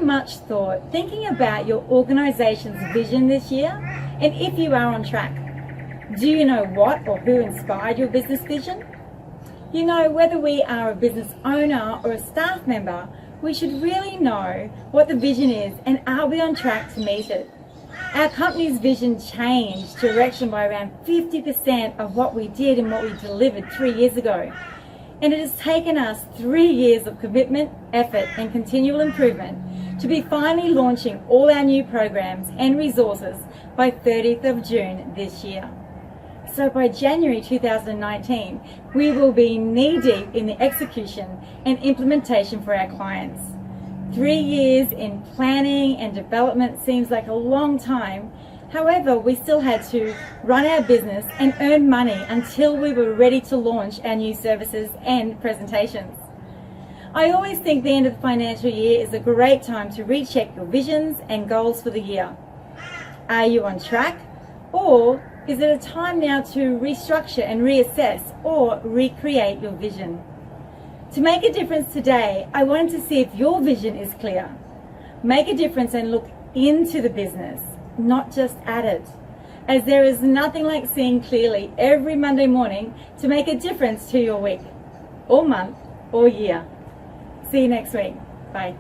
much thought thinking about your organisation's vision this year, and if you are on track? Do you know what or who inspired your business vision? You know, whether we are a business owner or a staff member, we should really know what the vision is and are we on track to meet it. Our company's vision changed direction by around 50% of what we did and what we delivered 3 years ago. And it has taken us 3 years of commitment, effort and continual improvement to be finally launching all our new programs and resources by 30th of June this year. So by January 2019, we will be knee-deep in the execution and implementation for our clients. 3 years in planning and development seems like a long time. However, we still had to run our business and earn money until we were ready to launch our new services and presentations. I always think the end of the financial year is a great time to recheck your visions and goals for the year. Are you on track? Or is it a time now to restructure and reassess or recreate your vision? To make a difference today, I wanted to see if your vision is clear. Make a difference and look into the business, not just at it, as there is nothing like seeing clearly every Monday morning to make a difference to your week, or month, or year. See you next week. Bye.